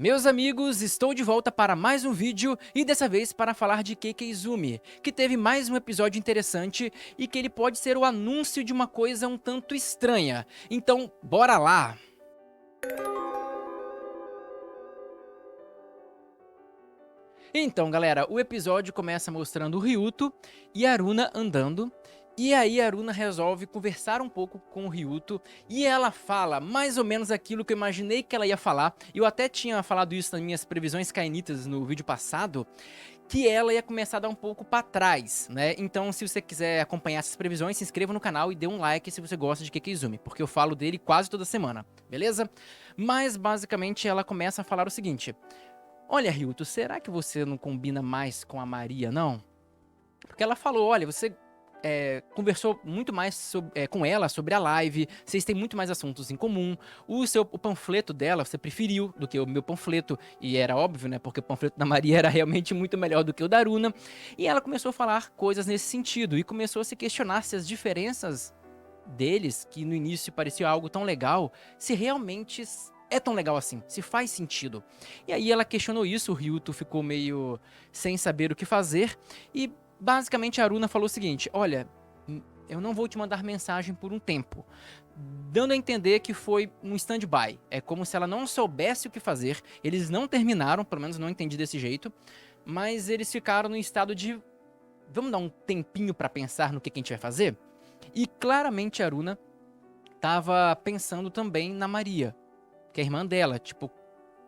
Meus amigos, estou de volta para mais um vídeo e dessa vez para falar de Keiki Izumi, que teve mais um episódio interessante e que ele pode ser o anúncio de uma coisa um tanto estranha. Então, bora lá! Então, galera, o episódio começa mostrando o Ryuto e a Aruna andando. E aí a Aruna resolve conversar um pouco com o Ryuto e ela fala mais ou menos aquilo que eu imaginei que ela ia falar. Eu até tinha falado isso nas minhas previsões cainitas no vídeo passado, que ela ia começar a dar um pouco pra trás, né? Então, se você quiser acompanhar essas previsões, se inscreva no canal e dê um like se você gosta de Keiki Izumi, porque eu falo dele quase toda semana, beleza? Mas, basicamente, ela começa a falar o seguinte: olha, Ryuto, será que você não combina mais com a Maria, não? Porque ela falou, olha, você conversou muito mais com ela sobre a live, vocês têm muito mais assuntos em comum, o panfleto dela você preferiu do que o meu panfleto, e era óbvio, né, porque o panfleto da Maria era realmente muito melhor do que o da Aruna, e ela começou a falar coisas nesse sentido, e começou a se questionar se as diferenças deles, que no início parecia algo tão legal, se realmente é tão legal assim, se faz sentido. E aí ela questionou isso, o Ryuto ficou meio sem saber o que fazer, e basicamente a Aruna falou o seguinte: olha, eu não vou te mandar mensagem por um tempo, dando a entender que foi um stand-by. É como se ela não soubesse o que fazer, eles não terminaram, pelo menos não entendi desse jeito, mas eles ficaram no estado de vamos dar um tempinho pra pensar no que a gente vai fazer? E claramente a Aruna tava pensando também na Maria, que é a irmã dela, tipo,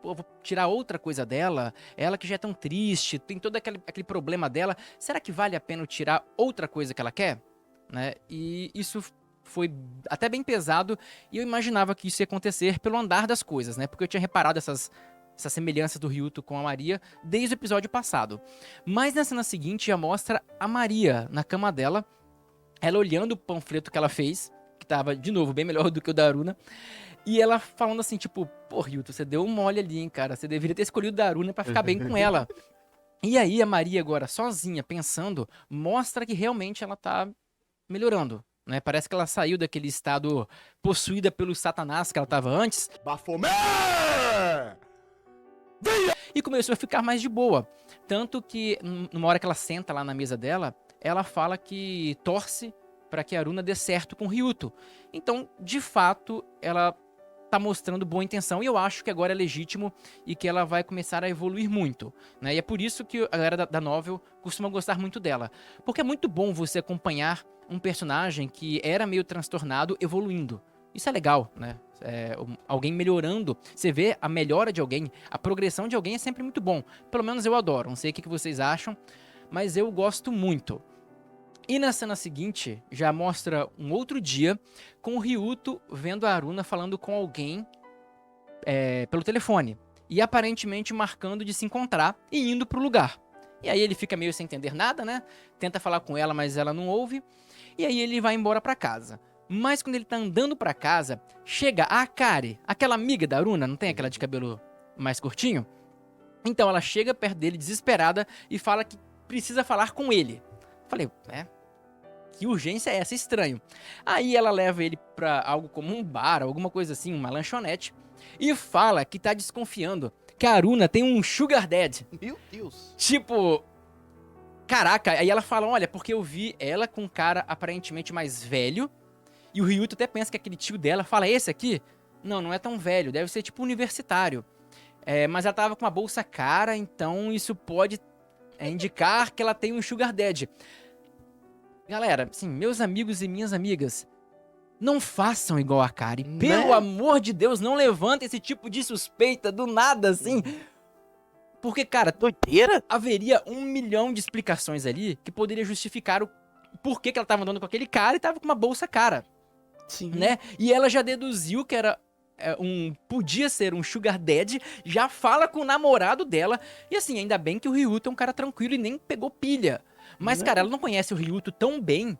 pô, vou tirar outra coisa dela, ela que já é tão triste, tem todo aquele problema dela, será que vale a pena eu tirar outra coisa que ela quer? Né? E isso foi até bem pesado, e eu imaginava que isso ia acontecer pelo andar das coisas, né? Porque eu tinha reparado essas semelhanças do Ryuto com a Maria desde o episódio passado. Mas na cena seguinte já mostra a Maria na cama dela, ela olhando o panfleto que ela fez, que tava, de novo, bem melhor do que o da Aruna, e ela falando assim, tipo, pô, Ryuto, você deu um mole ali, hein, cara, você deveria ter escolhido a Aruna pra ficar bem com ela. E aí a Maria agora, sozinha, pensando, mostra que realmente ela tá melhorando, né? Parece que ela saiu daquele estado possuída pelo Satanás que ela tava antes. Bafomé! E começou a ficar mais de boa. Tanto que, numa hora que ela senta lá na mesa dela, ela fala que torce para que a Aruna dê certo com o Ryuto. Então, de fato, ela tá mostrando boa intenção e eu acho que agora é legítimo e que ela vai começar a evoluir muito, né? E é por isso que a galera da novel costuma gostar muito dela. Porque é muito bom você acompanhar um personagem que era meio transtornado evoluindo. Isso é legal, né? Alguém melhorando, você vê a melhora de alguém, a progressão de alguém é sempre muito bom. Pelo menos eu adoro, não sei o que vocês acham, mas eu gosto muito. E na cena seguinte, já mostra um outro dia com o Ryuto vendo a Aruna falando com alguém pelo telefone. E aparentemente marcando de se encontrar e indo pro lugar. E aí ele fica meio sem entender nada, né? Tenta falar com ela, mas ela não ouve. E aí ele vai embora pra casa. Mas quando ele tá andando pra casa, chega a Akari, aquela amiga da Aruna, não tem aquela de cabelo mais curtinho? Então ela chega perto dele desesperada e fala que precisa falar com ele. Falei, que urgência é essa? Estranho. Aí ela leva ele pra algo como um bar, alguma coisa assim, uma lanchonete, e fala que tá desconfiando que a Aruna tem um sugar daddy. Meu Deus. Tipo, caraca, aí ela fala, olha, porque eu vi ela com um cara aparentemente mais velho, e o Ryuto até pensa que aquele tio dela fala, esse aqui? Não, não é tão velho, deve ser tipo universitário. Mas ela tava com uma bolsa cara, então isso pode indicar que ela tem um sugar daddy. Galera, assim, meus amigos e minhas amigas, não façam igual a Kari. Pelo amor de Deus, não levantem esse tipo de suspeita do nada, assim. Porque, cara, Doideira? haveria 1 milhão de explicações ali que poderia justificar o porquê que ela tava andando com aquele cara e tava com uma bolsa cara, Sim. né? E ela já deduziu que era podia ser um sugar daddy, já fala com o namorado dela. E assim, ainda bem que o Ryuto é um cara tranquilo e nem pegou pilha. Mas, cara, ela não conhece o Ryuto tão bem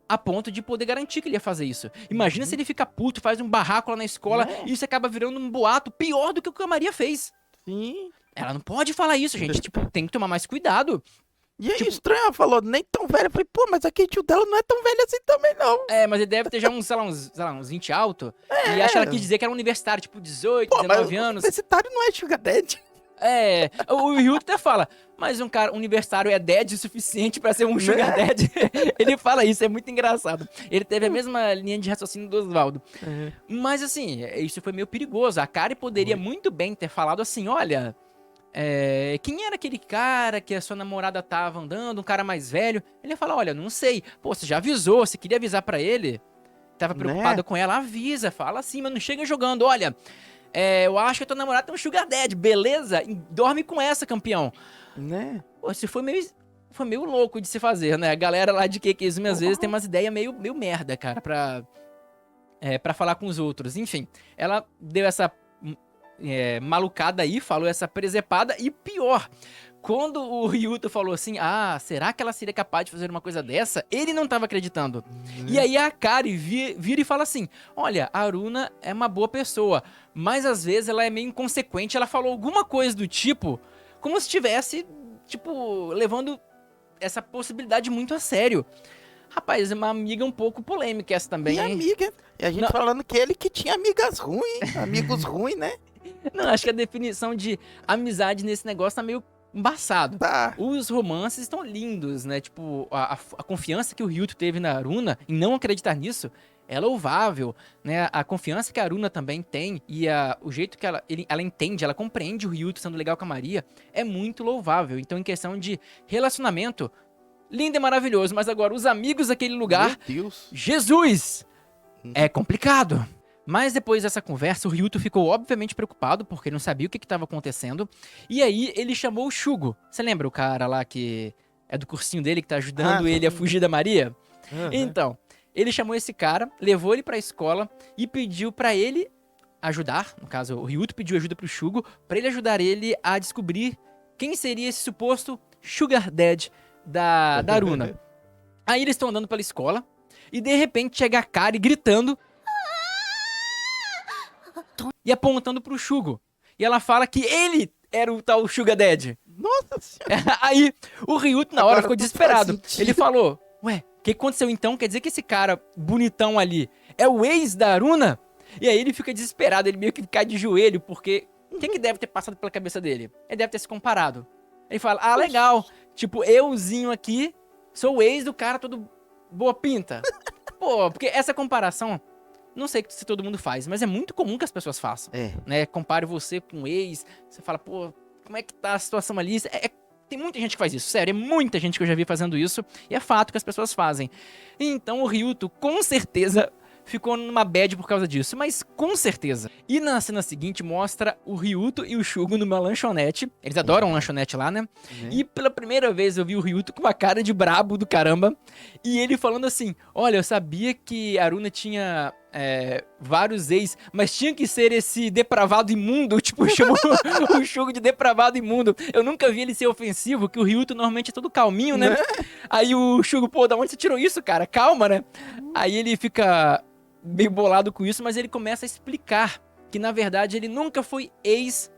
a ponto de poder garantir que ele ia fazer isso. Imagina se ele fica puto, faz um barraco lá na escola e isso acaba virando um boato pior do que o que a Maria fez. Sim. Ela não pode falar isso, gente. Tipo, tem que tomar mais cuidado. E aí, Tipo- estranho, ela falou, nem tão velha. Eu falei, pô, mas a Kate dela não é tão velha assim também, não. Mas ele deve ter já uns, sei lá, uns 20 alto. E acho que ela quis dizer que era um universitário, tipo 18, Pô, mas 19 o anos. universitário não é Sugar Daddy. O Ryuto até fala, mas um cara universitário é dead o suficiente pra ser um sugar daddy. Ele fala isso, é muito engraçado. Ele teve a mesma linha de raciocínio do Oswaldo. Mas assim, isso foi meio perigoso. A Kari poderia muito bem ter falado assim, olha, quem era aquele cara que a sua namorada tava andando, um cara mais velho? Ele ia falar, olha, não sei. Pô, você já avisou, você queria avisar pra ele? Tava preocupada com ela, avisa, fala assim, mas não chega jogando, olha... eu acho que a tua namorada tem um sugar daddy, beleza? Dorme com essa, campeão. Né? Pô, isso foi meio louco de se fazer, né? A galera lá de Kekeizumi às vezes tem umas ideias meio merda, cara, pra falar com os outros. Enfim, ela deu essa malucada aí, falou essa presepada e pior... Quando o Ryuto falou assim, será que ela seria capaz de fazer uma coisa dessa? Ele não tava acreditando. E aí a Kari vira e fala assim, olha, a Aruna é uma boa pessoa, mas às vezes ela é meio inconsequente. Ela falou alguma coisa do tipo, como se estivesse, tipo, levando essa possibilidade muito a sério. Rapaz, é uma amiga um pouco polêmica essa também, E hein? amiga. E a gente Não. falando que ele que tinha amigas ruins, amigos ruins, né? Não, acho que a definição de amizade nesse negócio tá meio embaçado. Tá. Os romances estão lindos, né? Tipo, a confiança que o Ryuto teve na Aruna em não acreditar nisso é louvável, né? A confiança que a Aruna também tem e o jeito que ela entende, ela compreende o Ryuto sendo legal com a Maria é muito louvável. Então, em questão de relacionamento, lindo e maravilhoso. Mas agora, os amigos daquele lugar, Meu Deus. Jesus! É complicado. Mas depois dessa conversa, o Ryuto ficou obviamente preocupado, porque ele não sabia o que estava acontecendo. E aí ele chamou o Shugo. Você lembra o cara lá que é do cursinho dele, que tá ajudando ele a sim. fugir da Maria? Aham. Então, ele chamou esse cara, levou ele pra escola e pediu pra ele ajudar. No caso, o Ryuto pediu ajuda pro Shugo, pra ele ajudar ele a descobrir quem seria esse suposto Sugar Daddy da Aruna. Aí eles estão andando pela escola e de repente chega a Kari gritando e apontando pro Shugo. E ela fala que ele era o tal Sugar Daddy. Nossa senhora. Aí o Ryuto na hora Agora ficou tudo desesperado. faz sentido. Ele falou, ué, o que aconteceu então? Quer dizer que esse cara bonitão ali é o ex da Aruna? E aí ele fica desesperado, ele meio que cai de joelho, porque o que deve ter passado pela cabeça dele? Ele deve ter se comparado. Ele fala, legal, tipo, euzinho aqui, sou o ex do cara todo boa pinta. Pô, porque essa comparação, não sei se todo mundo faz, mas é muito comum que as pessoas façam. Né? Compare você com um ex, você fala, pô, como é que tá a situação ali? Tem muita gente que faz isso, sério, é muita gente que eu já vi fazendo isso, e é fato que as pessoas fazem. Então o Ryuto, com certeza, ficou numa bad por causa disso, mas com certeza. E na cena seguinte mostra o Ryuto e o Shugo numa lanchonete, eles adoram lanchonete lá, né? E pela primeira vez eu vi o Ryuto com uma cara de brabo do caramba, e ele falando assim, olha, eu sabia que a Aruna tinha vários ex, mas tinha que ser esse depravado imundo, tipo, chamou o Shugo de depravado imundo. Eu nunca vi ele ser ofensivo, que o Ryuto normalmente é todo calminho, né? Aí o Shugo, pô, da onde você tirou isso, cara? Calma, né? Aí ele fica meio bolado com isso, mas ele começa a explicar que, na verdade, ele nunca foi ex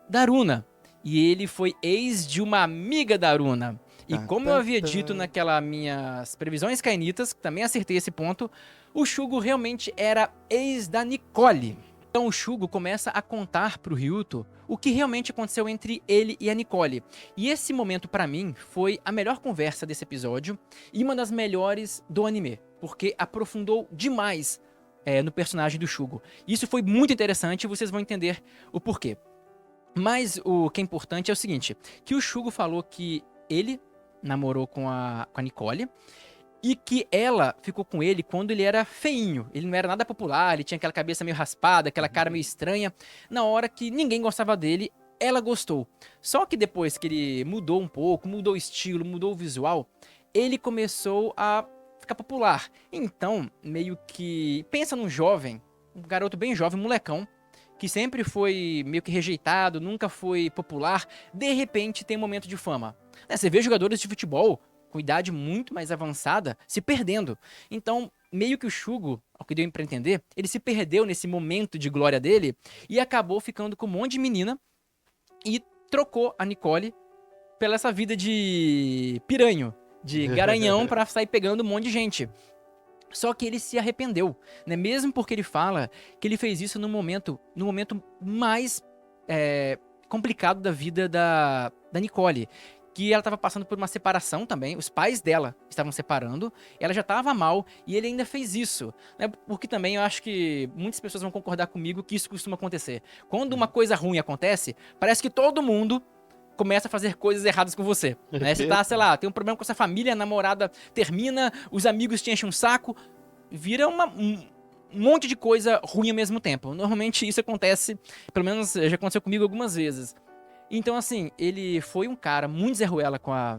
da Aruna. E ele foi ex de uma amiga da Aruna. E como eu havia dito naquelas minhas previsões cainitas, que também acertei esse ponto, o Shugo realmente era ex da Nicole. Então o Shugo começa a contar pro Ryuto o que realmente aconteceu entre ele e a Nicole. E esse momento, pra mim, foi a melhor conversa desse episódio e uma das melhores do anime, porque aprofundou demais no personagem do Shugo. Isso foi muito interessante e vocês vão entender o porquê. Mas o que é importante é o seguinte, que o Shugo falou que ele namorou com a Nicole e que ela ficou com ele quando ele era feinho. Ele não era nada popular, ele tinha aquela cabeça meio raspada, aquela cara meio estranha. Na hora que ninguém gostava dele, ela gostou. Só que depois que ele mudou um pouco, mudou o estilo, mudou o visual, ele começou a ficar popular. Então, meio que... Pensa num jovem, um garoto bem jovem, molecão, que sempre foi meio que rejeitado, nunca foi popular, de repente tem um momento de fama. Você vê jogadores de futebol com idade muito mais avançada se perdendo. Então, meio que o Shugo, ao que deu pra entender, ele se perdeu nesse momento de glória dele e acabou ficando com um monte de menina e trocou a Nicole pela essa vida de piranho, de garanhão pra sair pegando um monte de gente. Só que ele se arrependeu, né? Mesmo porque ele fala que ele fez isso no momento mais complicado da vida da Nicole. Que ela estava passando por uma separação também, os pais dela estavam separando, ela já estava mal e ele ainda fez isso, né? Porque também eu acho que muitas pessoas vão concordar comigo que isso costuma acontecer. Quando uma coisa ruim acontece, parece que todo mundo começa a fazer coisas erradas com você, né? Você tá, sei lá, tem um problema com a sua família, a namorada termina, os amigos te enchem um saco, vira um monte de coisa ruim ao mesmo tempo. Normalmente isso acontece, pelo menos já aconteceu comigo algumas vezes. Então, assim, ele foi um cara muito Zé Ruela com a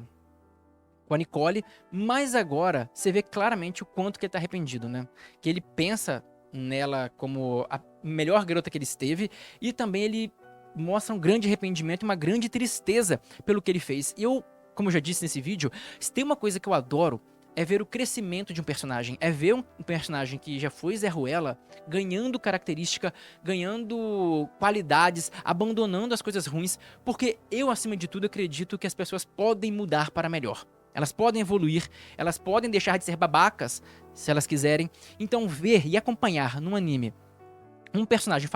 Nicole, mas agora você vê claramente o quanto que ele tá arrependido, né? Que ele pensa nela como a melhor garota que ele esteve e também ele mostra um grande arrependimento e uma grande tristeza pelo que ele fez. E eu, como eu já disse nesse vídeo, se tem uma coisa que eu adoro é ver o crescimento de um personagem, é ver um personagem que já foi Zé Ruela ganhando característica, ganhando qualidades, abandonando as coisas ruins, porque eu, acima de tudo, acredito que as pessoas podem mudar para melhor. Elas podem evoluir, elas podem deixar de ser babacas, se elas quiserem. Então ver e acompanhar num anime um personagem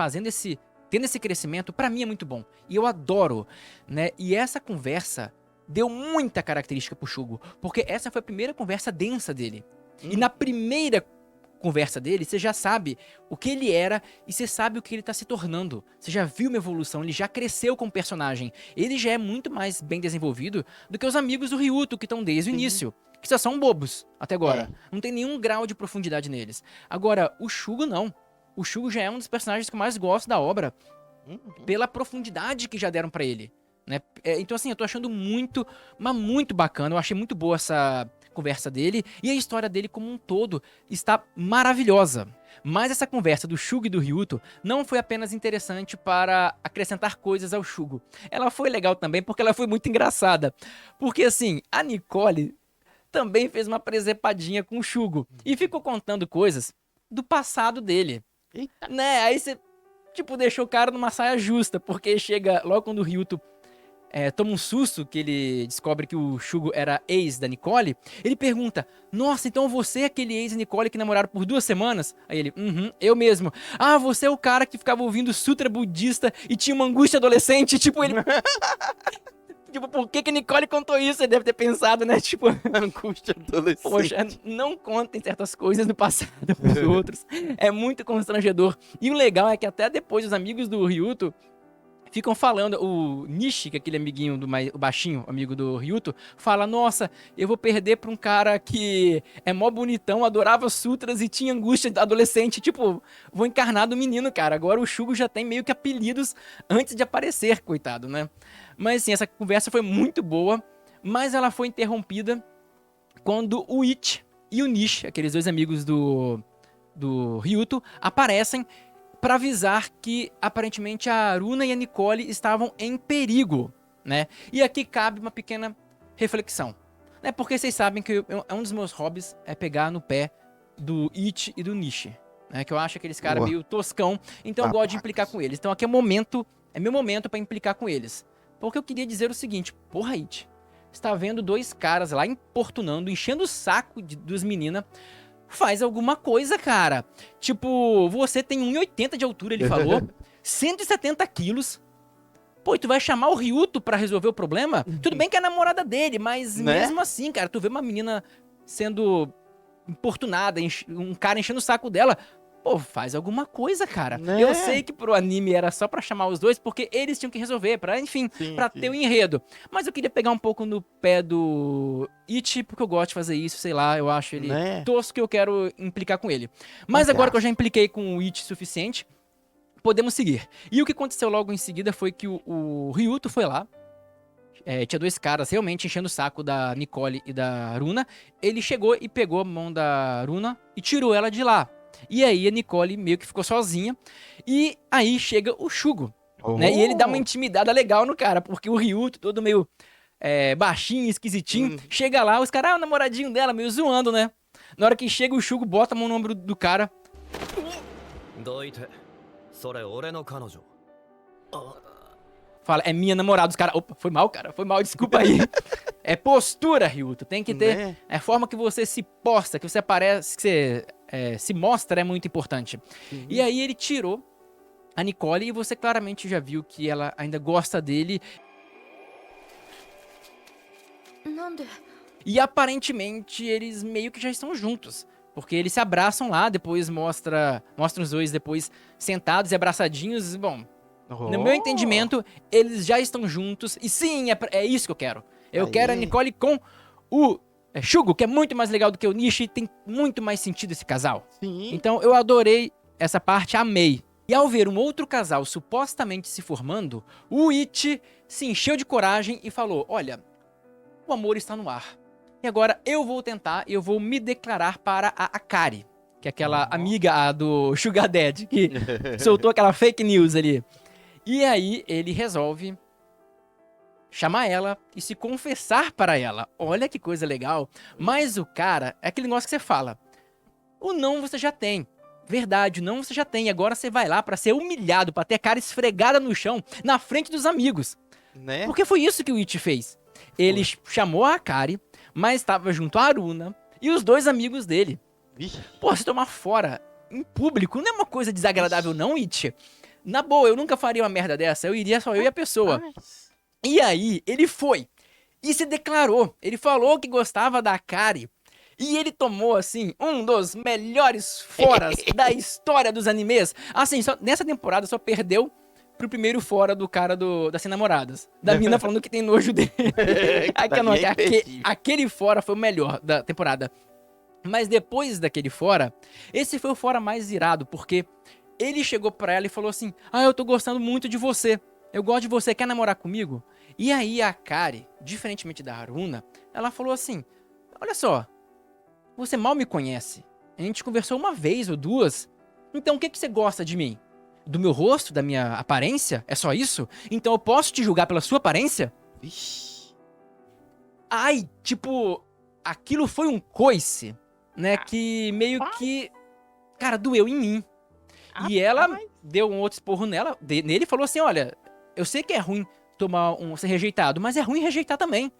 tendo esse crescimento, pra mim é muito bom. E eu adoro, né? E essa conversa deu muita característica pro Shugo, porque essa foi a primeira conversa densa dele. E na primeira conversa dele, você já sabe o que ele era e você sabe o que ele tá se tornando. Você já viu uma evolução, ele já cresceu como personagem. Ele já é muito mais bem desenvolvido do que os amigos do Ryuto, que estão desde o início. Que só são bobos, até agora. Não tem nenhum grau de profundidade neles. Agora, o Shugo não. O Shugo já é um dos personagens que eu mais gosto da obra, pela profundidade que já deram pra ele. Né? Então assim, eu tô achando muito, mas muito bacana. Eu achei muito boa essa conversa dele e a história dele como um todo está maravilhosa. Mas essa conversa do Shugo e do Ryuto não foi apenas interessante para acrescentar coisas ao Shugo. Ela foi legal também porque ela foi muito engraçada. Porque assim, a Nicole também fez uma presepadinha com o Shugo e ficou contando coisas do passado dele. Eita. Né? Aí você, tipo, deixou o cara numa saia justa, porque chega logo quando o Ryuto toma um susto, que ele descobre que o Shugo era ex da Nicole, ele pergunta, nossa, então você é aquele ex da Nicole que namoraram por 2 semanas? Aí ele, eu mesmo. Ah, você é o cara que ficava ouvindo sutra budista e tinha uma angústia adolescente, tipo, ele... Tipo, por que a Nicole contou isso? Ele deve ter pensado, né? Tipo, Angústia adolescente. poxa, não contem certas coisas do passado pros outros. É muito constrangedor. E o legal é que até depois os amigos do Ryuto ficam falando, o Nishi, que é aquele amiguinho o baixinho, amigo do Ryuto, fala, nossa, eu vou perder pra um cara que é mó bonitão, adorava sutras e tinha angústia adolescente, tipo, vou encarnar do menino, cara. Agora o Shugo já tem meio que apelidos antes de aparecer, coitado, né? Mas assim, essa conversa foi muito boa, mas ela foi interrompida quando o Ichi e o Nishi, aqueles 2 amigos do Ryuto, aparecem para avisar que aparentemente a Aruna e a Nicole estavam em perigo, né? E aqui cabe uma pequena reflexão, né? Porque vocês sabem que um dos meus hobbies é pegar no pé do Ichi e do Nishi, né? Que eu acho aqueles caras meio toscão, então eu gosto de implicar com eles. Então aqui é meu momento para implicar com eles. Porque eu queria dizer o seguinte, porra, Ichi, você tá vendo 2 caras lá importunando, enchendo o saco dos meninas. Faz alguma coisa, cara. Tipo, você tem 1,80 de altura, ele falou. 170 quilos. Pô, e tu vai chamar o Ryuto pra resolver o problema? Tudo bem que é a namorada dele, mas mesmo assim, cara, tu vê uma menina sendo importunada, um cara enchendo o saco dela. Pô, faz alguma coisa, cara. Né? Eu sei que pro anime era só pra chamar os 2, porque eles tinham que resolver, enfim, pra ter o enredo. Mas eu queria pegar um pouco no pé do Ichi, porque eu gosto de fazer isso, sei lá, eu acho ele tosco e eu quero implicar com ele. Mas agora que eu já impliquei com o Ichi o suficiente, podemos seguir. E o que aconteceu logo em seguida foi que o Ryuto foi lá, tinha 2 caras realmente enchendo o saco da Nicole e da Aruna. Ele chegou e pegou a mão da Aruna e tirou ela de lá. E aí a Nicole meio que ficou sozinha. E aí chega o Shugo, né? E ele dá uma intimidada legal no cara, porque o Ryuto, todo meio baixinho, esquisitinho, chega lá, os caras, o namoradinho dela, meio zoando, né? Na hora que chega o Shugo, bota a mão no ombro do cara. fala, é minha namorada. Os caras, opa, foi mal, cara, foi mal, desculpa aí. É postura, Ryuto, tem que ter... Né? É a forma que você se posta, que você aparece, que você se mostra é muito importante. Uhum. E aí ele tirou a Nicole e você claramente já viu que ela ainda gosta dele. なんで E aparentemente eles meio que já estão juntos. Porque eles se abraçam lá, depois mostra os dois depois sentados e abraçadinhos. Bom, no meu entendimento, eles já estão juntos. E sim, é isso que eu quero. Eu Aí. quero a Nicole com o Shugo, que é muito mais legal do que o Nishi. Tem muito mais sentido esse casal. Sim. Então eu adorei essa parte, amei. E ao ver um outro casal supostamente se formando, o Ichi se encheu de coragem e falou, olha, o amor está no ar. E agora eu vou tentar, eu vou me declarar para a Akari, que é aquela amiga do Sugar Daddy, que soltou aquela fake news ali. E aí ele resolve chamar ela e se confessar para ela. Olha que coisa legal. Mas o cara, é aquele negócio que você fala, o não você já tem. Verdade, o não você já tem. Agora você vai lá para ser humilhado, para ter a cara esfregada no chão, na frente dos amigos. Né? Porque foi isso que o Ichi fez. Ele chamou a Akari, mas estava junto a Aruna e os dois amigos dele. Vixe. Pô, se tomar fora em público não é uma coisa desagradável não, Ichi? Na boa, eu nunca faria uma merda dessa, eu iria só eu e a pessoa. Mas- E aí, ele foi e se declarou. Ele falou que gostava da Akari. E ele tomou, assim, um dos melhores foras da história dos animes. Assim, nessa temporada só perdeu pro primeiro fora do cara das Sem Namoradas. Da mina falando que tem nojo dele. Pra mim é imperdível. Aquele fora foi o melhor da temporada. Mas depois daquele fora, esse foi o fora mais irado, porque ele chegou pra ela e falou assim, eu tô gostando muito de você. Eu gosto de você, quer namorar comigo? E aí a Akari, diferentemente da Haruna, ela falou assim, olha só, você mal me conhece. A gente conversou uma vez ou duas. Então o que você gosta de mim? Do meu rosto, da minha aparência? É só isso? Então eu posso te julgar pela sua aparência? Vixe. Ai, tipo, aquilo foi um coice, né? Que meio que, cara, doeu em mim. E ela Rapaz. deu um outro esporro nele e falou assim, olha, eu sei que é ruim ser rejeitado, mas é ruim rejeitar também.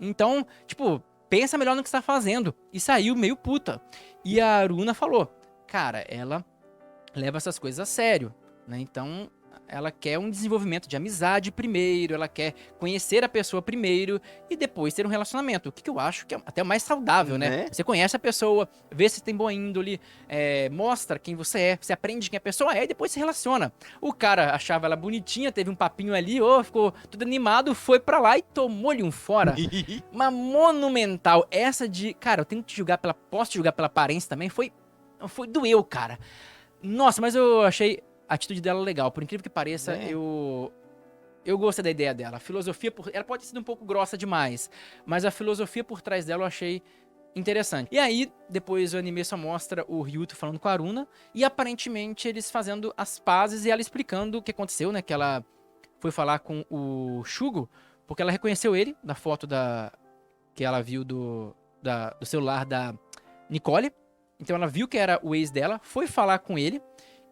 Então, tipo, pensa melhor no que você tá fazendo. E saiu meio puta. E a Aruna falou, cara, ela leva essas coisas a sério, né? Então, ela quer um desenvolvimento de amizade primeiro, ela quer conhecer a pessoa primeiro e depois ter um relacionamento. O que eu acho que é até mais saudável, né? Né? Você conhece a pessoa, vê se tem boa índole, mostra quem você é, você aprende quem a pessoa é e depois se relaciona. O cara achava ela bonitinha, teve um papinho ali, ficou tudo animado, foi pra lá e tomou-lhe um fora. Uma monumental. Essa de, cara, eu tenho que te julgar posso te julgar pela aparência também, doeu, cara. Nossa, mas eu achei a atitude dela legal. Por incrível que pareça, É. eu gostei da ideia dela. A filosofia, ela pode ter sido um pouco grossa demais, mas a filosofia por trás dela eu achei interessante. E aí, depois o anime só mostra o Ryuto falando com a Aruna, e aparentemente eles fazendo as pazes e ela explicando o que aconteceu, né? Que ela foi falar com o Shugo, porque ela reconheceu ele na foto que ela viu do celular da Nicole. Então ela viu que era o ex dela, foi falar com ele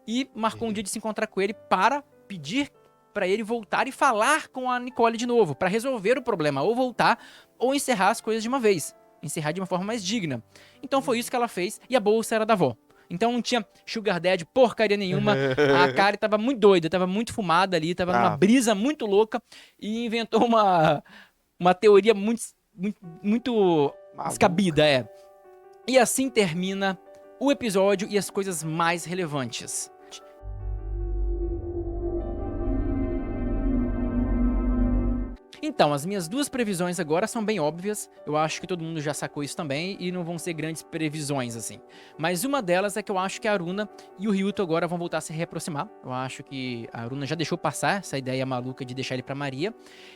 e marcou um dia de se encontrar com ele para pedir pra ele voltar e falar com a Nicole de novo, pra resolver o problema, ou voltar, ou encerrar as coisas de uma vez. Encerrar de uma forma mais digna. Então foi isso que ela fez, e a bolsa era da avó. Então não tinha Sugar Daddy, porcaria nenhuma. A Kari tava muito doida, tava muito fumada ali, tava numa brisa muito louca, e inventou uma teoria muito descabida, E assim termina o episódio e as coisas mais relevantes. Então, as minhas duas previsões agora são bem óbvias. Eu acho que todo mundo já sacou isso também e não vão ser grandes previsões assim. Mas uma delas é que eu acho que a Aruna e o Ryuto agora vão voltar a se reaproximar. Eu acho que a Aruna já deixou passar essa ideia maluca de deixar ele pra Maria.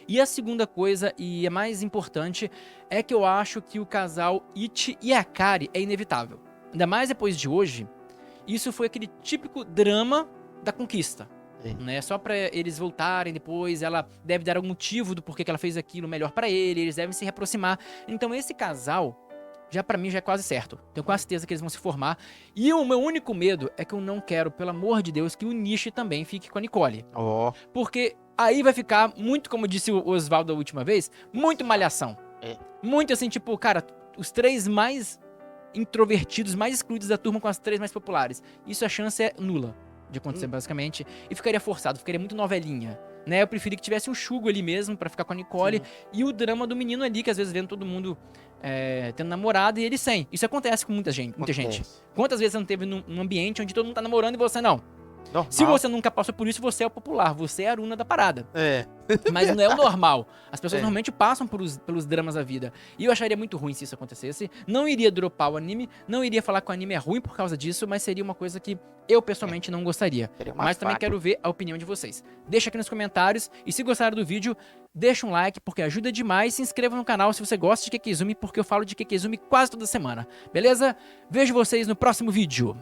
E a segunda coisa, e a mais importante, é que eu acho que o casal Ichi e Akari é inevitável. Ainda mais depois de hoje, isso foi aquele típico drama da conquista. Né? Só pra eles voltarem depois, ela deve dar algum motivo do porquê que ela fez aquilo melhor pra ele, eles devem se reaproximar. Então esse casal, pra mim, já é quase certo. Tenho quase certeza que eles vão se formar. E o meu único medo é que eu não quero, pelo amor de Deus, que o Nishi também fique com a Nicole. Ó. Porque Aí vai ficar muito, como disse o Oswaldo da última vez, muito malhação. É. Muito assim, tipo, cara, os 3 mais introvertidos, mais excluídos da turma com as 3 mais populares. Isso a chance é nula de acontecer, basicamente. E ficaria forçado, ficaria muito novelinha. Né? Eu preferi que tivesse um Shugo ali mesmo pra ficar com a Nicole. E o drama do menino ali, que às vezes vendo todo mundo tendo namorado e ele sem. Isso acontece com muita gente. Quantas vezes você não teve num ambiente onde todo mundo tá namorando e você não? Normal. Se você nunca passou por isso, você é o popular, você é a Aruna da parada. É. Mas não é o normal. As pessoas É. normalmente passam pelos dramas da vida. E eu acharia muito ruim se isso acontecesse. Não iria dropar o anime, não iria falar que o anime é ruim por causa disso, mas seria uma coisa que eu pessoalmente não gostaria. Seria uma Mas também faca. quero ver a opinião de vocês. Deixa aqui nos comentários. E se gostaram do vídeo, deixa um like, porque ajuda demais. Se inscreva no canal se você gosta de Kekizumi, porque eu falo de Kekizumi quase toda semana. Beleza? Vejo vocês no próximo vídeo.